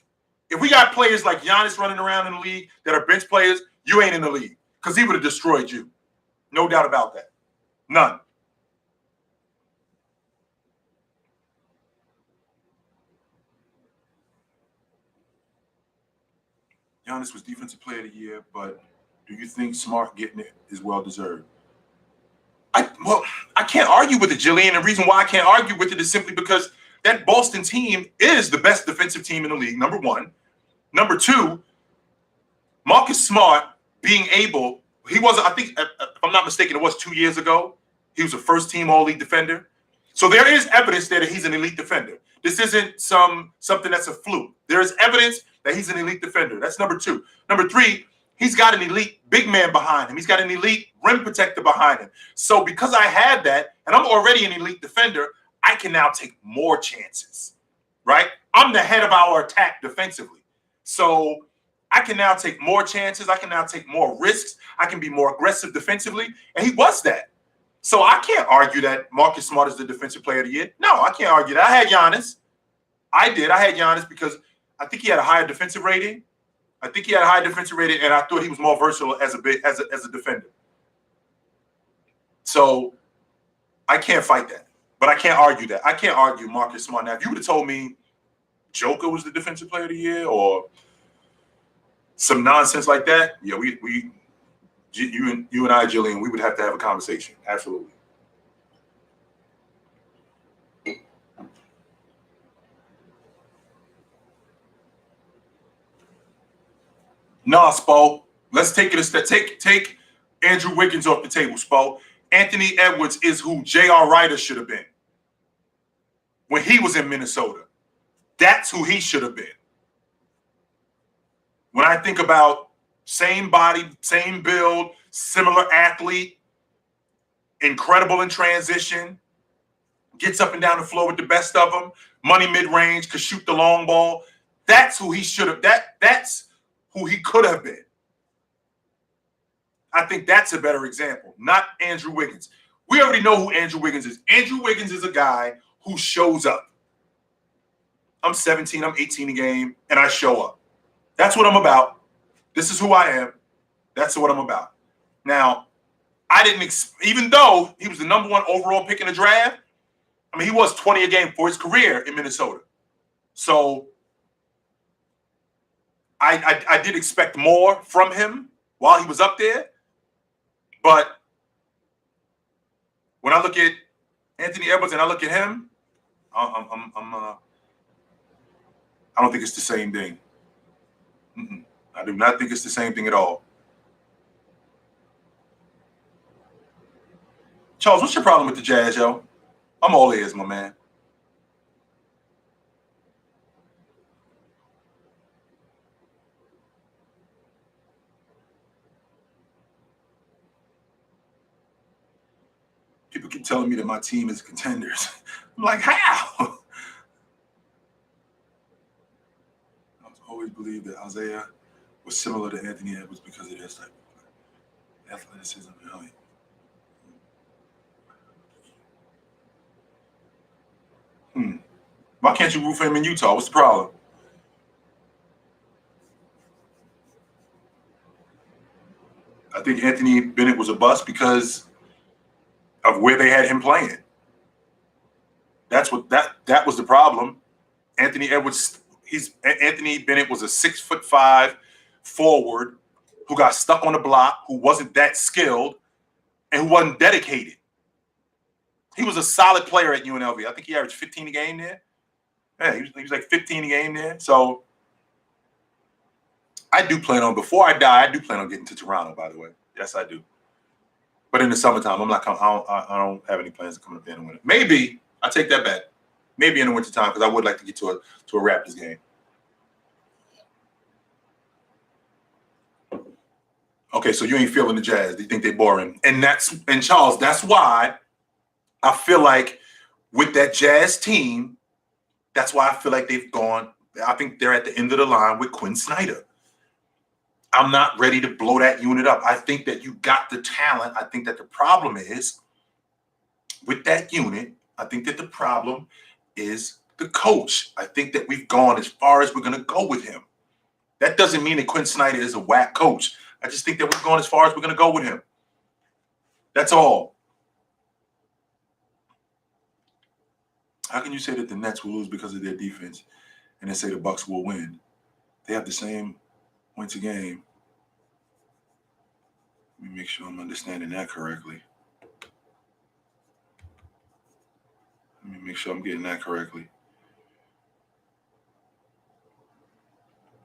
If we got players like Giannis running around in the league that are bench players, you ain't in the league because he would have destroyed you. No doubt about that. None. Giannis was Defensive Player of the Year, but do you think Smart getting it is well deserved? I can't argue with it, Jillian. The reason why I can't argue with it is simply because that Boston team is the best defensive team in the league, number one. Number two, Marcus Smart being able, he was, I think, if I'm not mistaken, it was 2 years ago. He was a first-team All-League defender. So there is evidence that he's an elite defender. This isn't something that's a fluke. There is evidence that he's an elite defender. That's number two. Number three, he's got an elite big man behind him. He's got an elite rim protector behind him. So because I had that, and I'm already an elite defender, I can now take more chances, right? I'm the head of our attack defensively. So I can now take more chances. I can now take more risks. I can be more aggressive defensively. And he was that. So I can't argue that Marcus Smart is the Defensive Player of the Year. No, I can't argue that. I had Giannis. I had Giannis because I think he had a higher defensive rating. And I thought he was more versatile as a defender. So I can't fight that. But I can't argue that. I can't argue Marcus Smart. Now, if you would have told me Joker was the Defensive Player of the Year or some nonsense like that, yeah, you and I, Jillian, we would have to have a conversation. Absolutely. Nah, Spo. Let's take it a step. Take Andrew Wiggins off the table, Spo. Anthony Edwards is who J.R. Rider should have been when he was in Minnesota. That's who he should have been. When I think about same body, same build, similar athlete, incredible in transition, gets up and down the floor with the best of them, money mid-range, could shoot the long ball. That's who he should have. That's who he could have been. I think that's a better example, not Andrew Wiggins. We already know who Andrew Wiggins is. Andrew Wiggins is a guy who shows up. I'm 17, I'm 18 a game, and I show up. That's what I'm about. This is who I am. That's what I'm about. Now, I didn't, even though he was the number one overall pick in the draft, I mean, he was 20 a game for his career in Minnesota. So I did expect more from him while he was up there. But when I look at Anthony Edwards and I look at him, I don't think it's the same thing. I do not think it's the same thing at all. Charles, what's your problem with the Jazz, yo? I'm all ears, my man. People keep telling me that my team is contenders. I'm like, how? I always believed that Isaiah was similar to Anthony Edwards because of his type of athleticism and height. Why can't you root for him in Utah? What's the problem? I think Anthony Bennett was a bust because of where they had him playing. That was the problem. Anthony Bennett was a 6'5" forward who got stuck on the block, who wasn't that skilled, and who wasn't dedicated. He was a solid player at UNLV. I think he averaged 15 a game there. Yeah, he was like 15 a game there. So I do plan on, before I die, I do plan on getting to Toronto, by the way. Yes, I do. But in the summertime, I don't have any plans to come up there in the winter. Maybe, I take that back. Maybe in the wintertime, because I would like to get to a Raptors game. Okay, so you ain't feeling the Jazz. You think they're boring. And Charles, that's why I feel like with that Jazz team, that's why I feel like they've gone. I think they're at the end of the line with Quinn Snyder. I'm not ready to blow that unit up. I think that you got the talent. I think that the problem is with that unit, I think that the problem is the coach. I think that we've gone as far as we're going to go with him. That doesn't mean that Quinn Snyder is a whack coach. I just think that we're going as far as we're going to go with him. That's all. How can you say that the Nets will lose because of their defense and then say the Bucks will win? They have the same points a game. Let me make sure I'm understanding that correctly. Let me make sure I'm getting that correctly.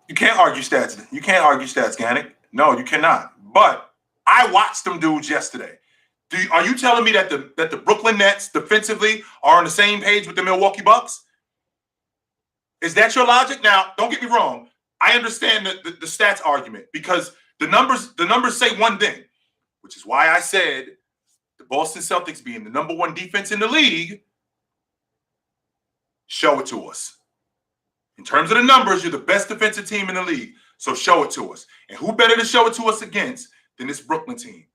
You can't argue stats. You can't argue stats, Gannick. No, you cannot. But I watched them dudes yesterday. Are you telling me that the Brooklyn Nets defensively are on the same page with the Milwaukee Bucks? Is that your logic? Now, don't get me wrong. I understand the stats argument because the numbers say one thing, which is why I said the Boston Celtics being the number one defense in the league, show it to us. In terms of the numbers, you're the best defensive team in the league. So show it to us. And who better to show it to us against than this Brooklyn team?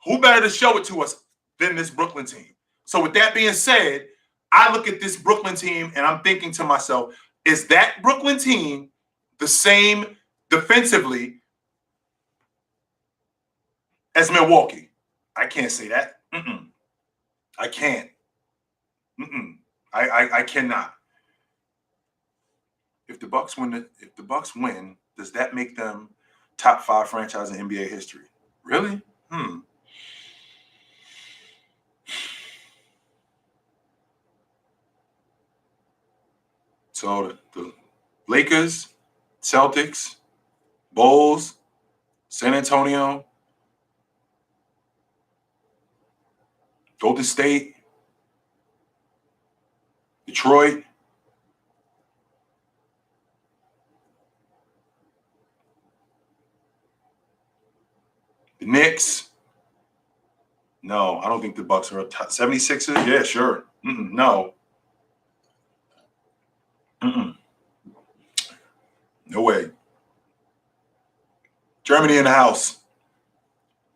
Who better to show it to us than this Brooklyn team? So with that being said, I look at this Brooklyn team and I'm thinking to myself, is that Brooklyn team the same defensively as Milwaukee? I can't say that. I can't. I cannot. If the Bucks win, does that make them top 5 franchise in NBA history? Really? So the Lakers, Celtics, Bulls, San Antonio, Golden State, Detroit, the Knicks. No, I don't think the Bucks are a top 76ers. Yeah, sure. No. No way. Germany in the house.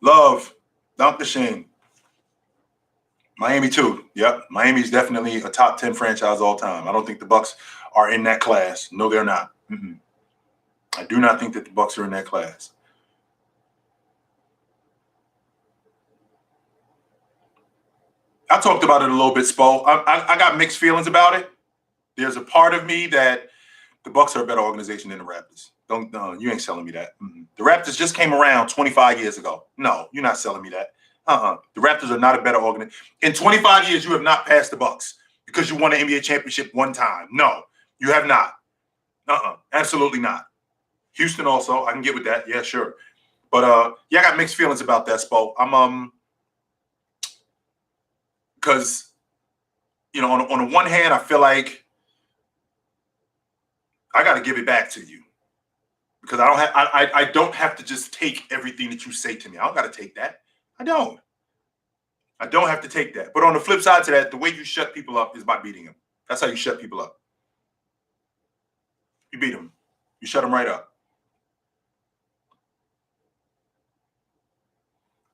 Love. Dump the shame. Miami too. Yep. Miami's definitely a top 10 franchise all time. I don't think the Bucks are in that class. No, they're not. I do not think that the Bucks are in that class. I talked about it a little bit, Spo. I got mixed feelings about it. There's a part of me that the Bucks are a better organization than the Raptors. You ain't selling me that. The Raptors just came around 25 years ago. No, you're not selling me that. The Raptors are not a better organization. In 25 years, you have not passed the Bucks because you won an NBA championship one time. No, you have not. Absolutely not. Houston also, I can get with that. Yeah, sure. But yeah, I got mixed feelings about that, Spo. I'm because on the one hand, I feel like I got to give it back to you because I don't have to just take everything that you say to me. I don't got to take that. I don't have to take that. But on the flip side to that, the way you shut people up is by beating them. That's how you shut people up. You beat them. You shut them right up.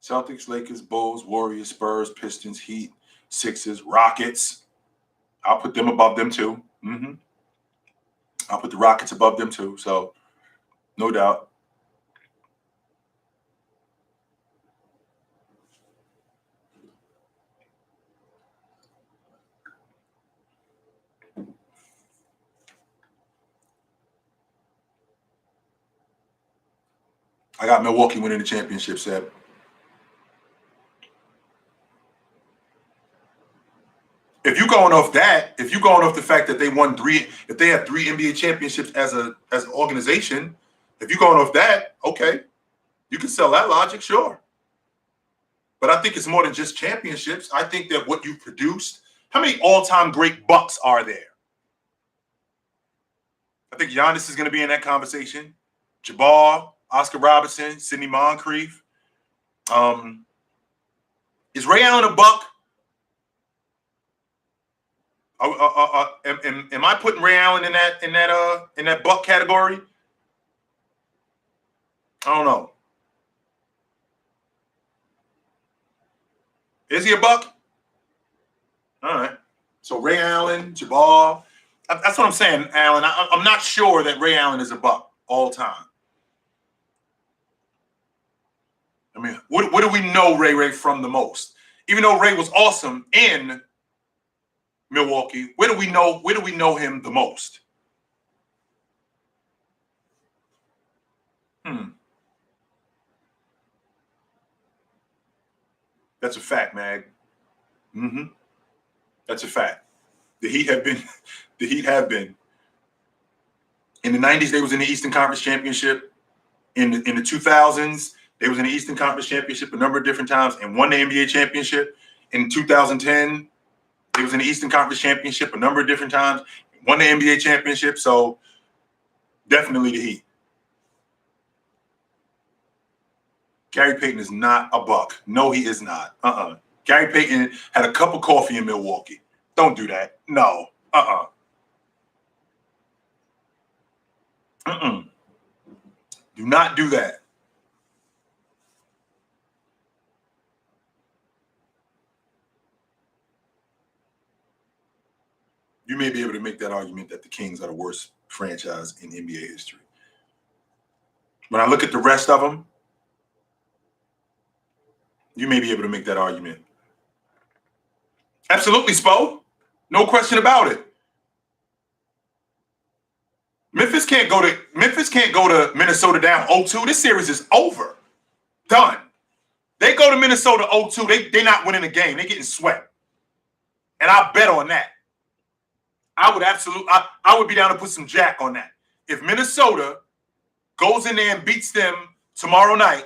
Celtics, Lakers, Bulls, Warriors, Spurs, Pistons, Heat, Sixers, Rockets. I'll put them above them too. I'll put the Rockets above them too. So, no doubt. I got Milwaukee winning the championship, Seb. If you're going off the fact that they won 3, if they have 3 NBA championships as an organization, if you're going off that, okay, you can sell that logic, sure. But I think it's more than just championships. I think that what you've produced, how many all-time great Bucks are there? I think Giannis is going to be in that conversation. Jabbar, Oscar Robertson, Sidney Moncrief. Is Ray Allen a Buck? Am I putting Ray Allen in that Buck category? I don't know. Is he a Buck? All right. So Ray Allen, Jabbar, That's what I'm saying, Allen. I'm not sure that Ray Allen is a buck all time. I mean, what do we know Ray from the most? Even though Ray was awesome in Milwaukee, where do we know him the most? That's a fact, Mag. Mm-hmm. That's a fact. The Heat have been. The Heat have been. In the 90s, they was in the Eastern Conference Championship. In the 2000s, they was in the Eastern Conference Championship a number of different times and won the NBA championship. In 2010, they was in the Eastern Conference Championship a number of different times, won the NBA championship. So definitely the Heat. Gary Payton is not a buck. No, he is not. Gary Payton had a cup of coffee in Milwaukee. Don't do that. No. Do not do that. You may be able to make that argument that the Kings are the worst franchise in NBA history. When I look at the rest of them, you may be able to make that argument. Absolutely, Spo. No question about it. Memphis can't go to Minnesota down 0-2. This series is over. Done. They go to Minnesota 0-2. They're not winning the game. They're getting swept. And I bet on that. I would be down to put some jack on that. If Minnesota goes in there and beats them tomorrow night,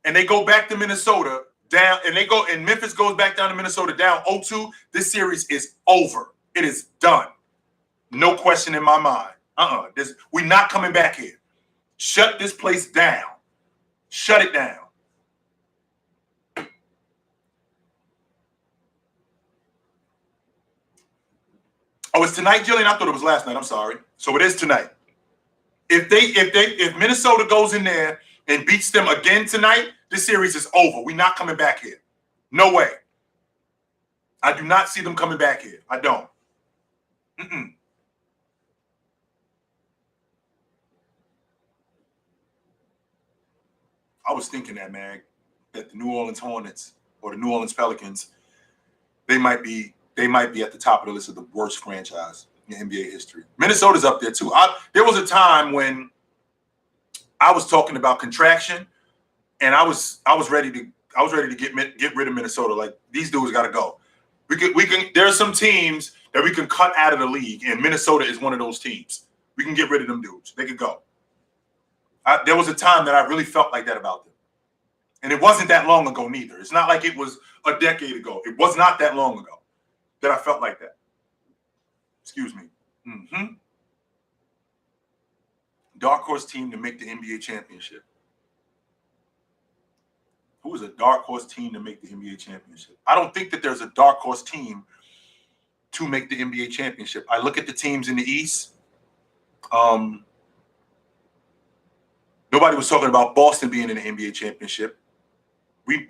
and they go back to Minnesota down, and Memphis goes back down to Minnesota down 0-2, this series is over. It is done. No question in my mind. We're not coming back here. Shut this place down. Shut it down. Oh, it's tonight, Jillian? I thought it was last night. I'm sorry. So it is tonight. If Minnesota goes in there and beats them again tonight, this series is over. We're not coming back here. No way. I do not see them coming back here. I don't. I was thinking that, man, that the New Orleans Hornets or the New Orleans Pelicans, they might be at the top of the list of the worst franchise in NBA history. Minnesota's up there too. There was a time when I was talking about contraction, and I was ready to get rid of Minnesota. Like, these dudes got to go. We can. There are some teams that we can cut out of the league, and Minnesota is one of those teams. We can get rid of them dudes. They could go. There was a time that I really felt like that about them. And it wasn't that long ago neither. It's not like it was a decade ago. It was not that long ago that I felt like that. Excuse me. Dark horse team to make the NBA championship. Who is a dark horse team to make the NBA championship? I don't think that there's a dark horse team to make the NBA championship. I look at the teams in the East. Nobody was talking about Boston being in the NBA championship. I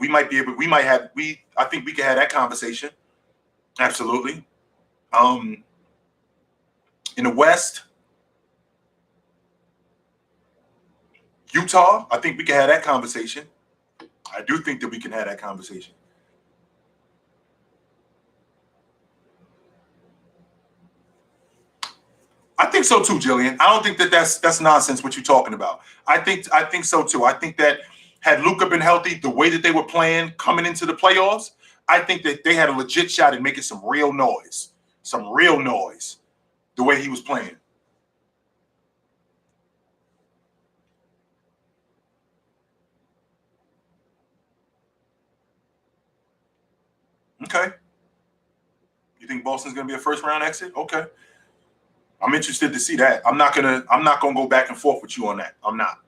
think we can have that conversation. Absolutely. In the West, Utah, I think we can have that conversation. I do think that we can have that conversation. I think so too, Jillian. I don't think that that's nonsense what you're talking about. I think so too. I think that had Luka been healthy, the way that they were playing coming into the playoffs, I think that they had a legit shot at making some real noise. The way he was playing. Okay. You think Boston's going to be a first round exit? Okay. I'm interested to see that. I'm not gonna go back and forth with you on that. I'm not.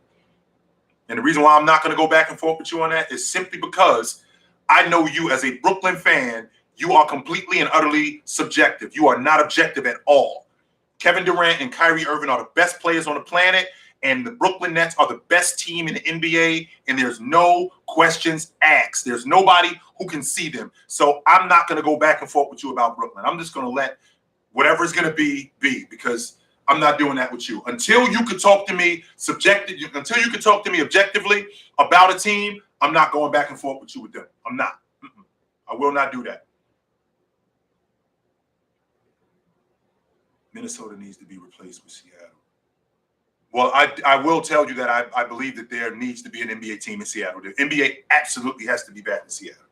And the reason why I'm not gonna go back and forth with you on that is simply because I know you as a Brooklyn fan. You are completely and utterly subjective. You are not objective at all. Kevin Durant and Kyrie Irving are the best players on the planet, and the Brooklyn Nets are the best team in the NBA, and there's no questions asked. There's nobody who can see them. So I'm not going to go back and forth with you about Brooklyn. I'm just going to let Whatever it's going to be, because I'm not doing that with you. Until you could talk to me until you could talk to me objectively about a team, I'm not going back and forth with you with them. I'm not. I will not do that. Minnesota needs to be replaced with Seattle. Well, I will tell you that I believe that there needs to be an NBA team in Seattle. The NBA absolutely has to be back in Seattle.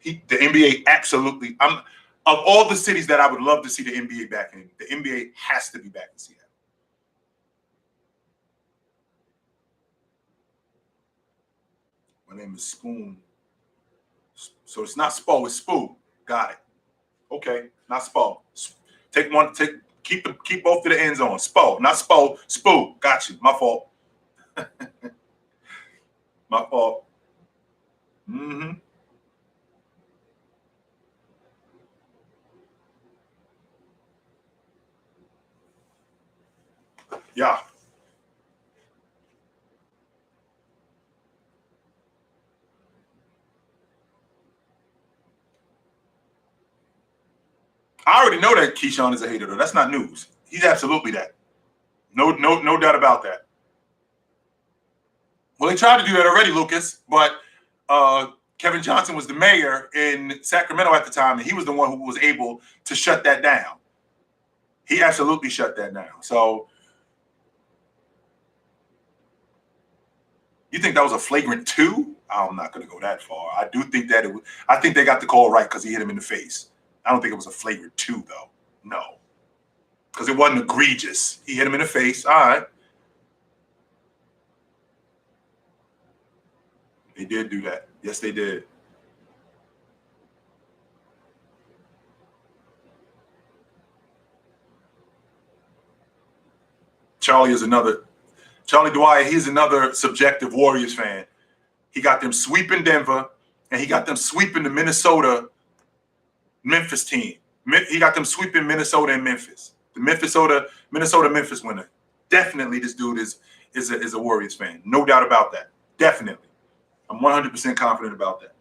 The NBA absolutely. Of all the cities that I would love to see the NBA back in, the NBA has to be back in Seattle. My name is Spoon. So it's not Spo, it's Spoo. Got it. Okay, not Spo. Keep both of the ends on. Spo, not Spo. Spoo. Got you. My fault. My fault. Mm-hmm. Yeah. I already know that Keyshawn is a hater, though. That's not news. He's absolutely that. No doubt about that. Well, they tried to do that already, Lucas, but Kevin Johnson was the mayor in Sacramento at the time, and he was the one who was able to shut that down. He absolutely shut that down. So you think that was a flagrant 2? I'm not going to go that far. I do think that I think they got the call right because he hit him in the face. I don't think it was a flagrant 2, though. No. Because it wasn't egregious. He hit him in the face. All right. They did do that. Yes, they did. Charlie Dwyer, he's another subjective Warriors fan. He got them sweeping Denver, and he got them sweeping the Memphis team. He got them sweeping Minnesota and Memphis. The Minnesota-Memphis winner. Definitely this dude is a Warriors fan. No doubt about that. Definitely. I'm 100% confident about that.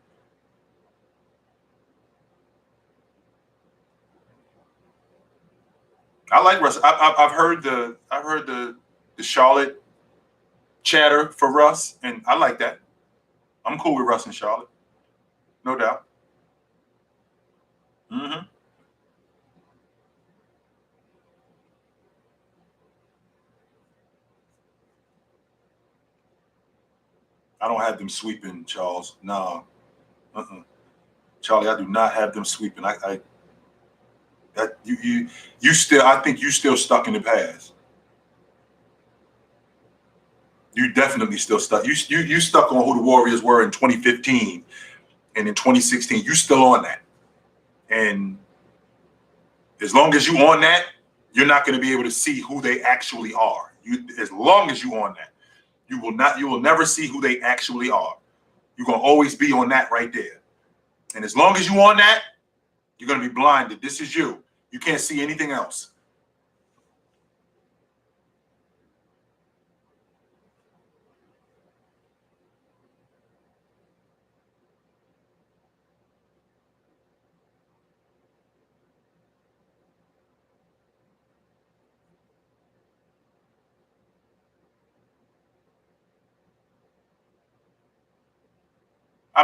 I like Russ. I've heard the Charlotte chatter for Russ, and I like that. I'm cool with Russ and Charlotte. No doubt. Mm-hmm. I don't have them sweeping, Charles. No. Charlie, I do not have them sweeping. I think you still stuck in the past. You definitely still stuck. You stuck on who the Warriors were in 2015 and in 2016. You still on that. And as long as you on that, you're not going to be able to see who they actually are. As long as you on that, you will never see who they actually are. You're going to always be on that right there. And as long as you on that, you're going to be blinded. This is you. You can't see anything else.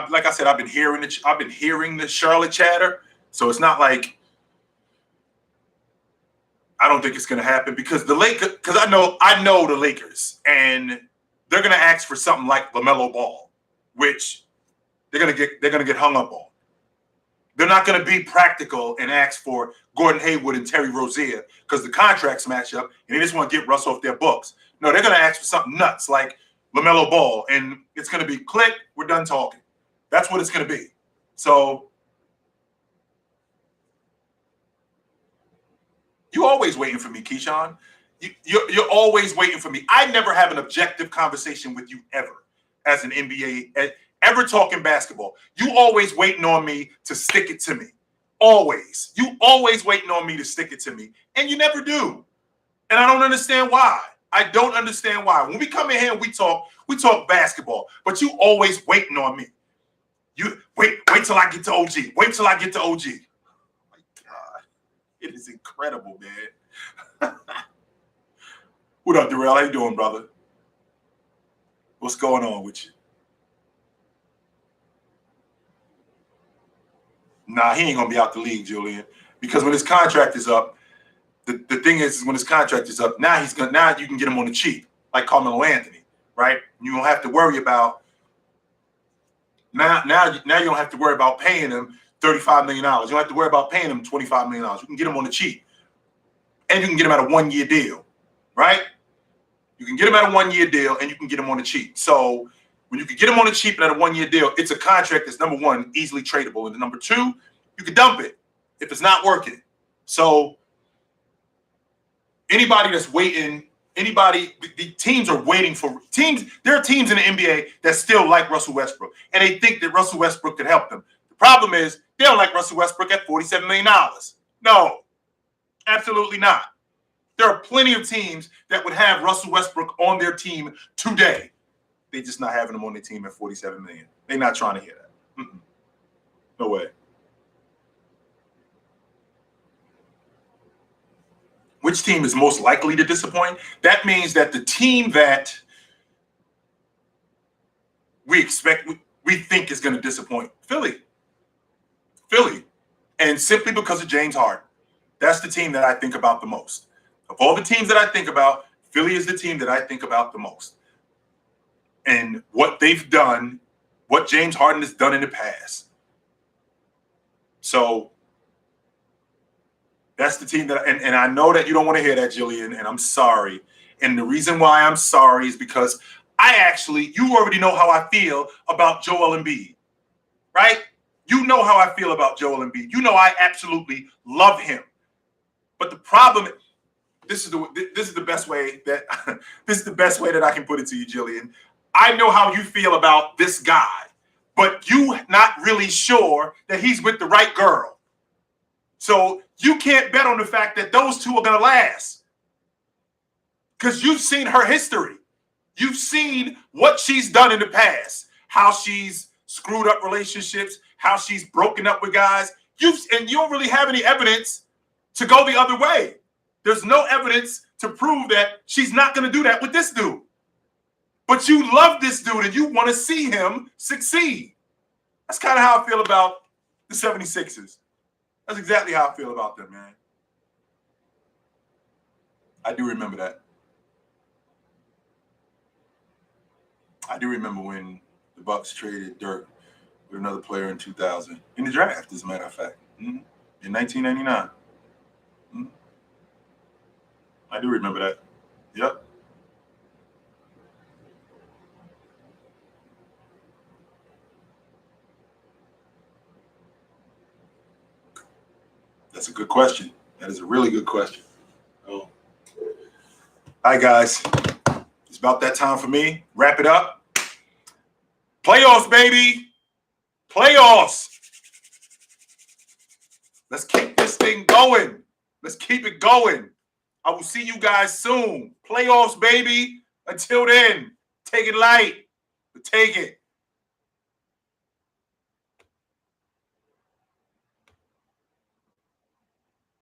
Like I said, I've been hearing the Charlotte chatter. So it's not like I don't think it's going to happen because I know the Lakers, and they're going to ask for something like LaMelo Ball, which they're going to get hung up on. They're not going to be practical and ask for Gordon Hayward and Terry Rozier because the contracts match up, and they just want to get Russ off their books. No, they're going to ask for something nuts like LaMelo Ball, and it's going to be click. We're done talking. That's what it's going to be. So you're always waiting for me, Keyshawn. You're always waiting for me. I never have an objective conversation with you ever as an NBA, ever talking basketball. You always waiting on me to stick it to me. Always. You always waiting on me to stick it to me. And you never do. And I don't understand why. I don't understand why. When we come in here and we talk basketball, but you always waiting on me. You wait till I get to OG. Wait till I get to OG. Oh my God. It is incredible, man. What up, Darrell? How you doing, brother? What's going on with you? Nah, he ain't gonna be out the league, Julian, because when his contract is up, the thing is when his contract is up, now you can get him on the cheap, like Carmelo Anthony, right? You don't have to worry about now you don't have to worry about paying him $35 million. You don't have to worry about paying him $25 million. You can get him on the cheap. And you can get him at a 1-year deal, right? You can get him at a 1-year deal and you can get him on the cheap. So when you can get him on the cheap and at a 1-year deal, it's a contract that's, number one, easily tradable. And number two, you can dump it if it's not working. So anybody that's waiting, the teams are waiting for teams. There are teams in the NBA that still like Russell Westbrook, and they think that Russell Westbrook could help them. The problem is they don't like Russell Westbrook at $47 million. No, absolutely not. There are plenty of teams that would have Russell Westbrook on their team today. They're just not having him on their team at $47 million. They're not trying to hear that. No way. Which team is most likely to disappoint? That means that the team that we think is going to disappoint, Philly. And simply because of James Harden. That's the team that I think about the most. Of all the teams that I think about, Philly is the team that I think about the most. And what they've done, what James Harden has done in the past. So that's the team that, and I know that you don't want to hear that, Jillian, and I'm sorry. And the reason why I'm sorry is because you already know how I feel about Joel Embiid, right? You know how I feel about Joel Embiid. You know I absolutely love him. But the problem, this is the best way that I can put it to you, Jillian. I know how you feel about this guy, but you not really sure that he's with the right girl. So you can't bet on the fact that those two are going to last. Because you've seen her history. You've seen what she's done in the past, how she's screwed up relationships, how she's broken up with guys. And you don't really have any evidence to go the other way. There's no evidence to prove that she's not going to do that with this dude. But you love this dude and you want to see him succeed. That's kind of how I feel about the 76ers. That's exactly how I feel about them, man. I do remember that. I do remember when the Bucks traded Dirk with another player in 2000 in the draft, as a matter of fact, in 1999. I do remember that. Yep. That's a good question. That is a really good question. Oh. All right, guys. It's about that time for me. Wrap it up. Playoffs, baby. Playoffs. Let's keep this thing going. Let's keep it going. I will see you guys soon. Playoffs, baby. Until then, take it light, but take it.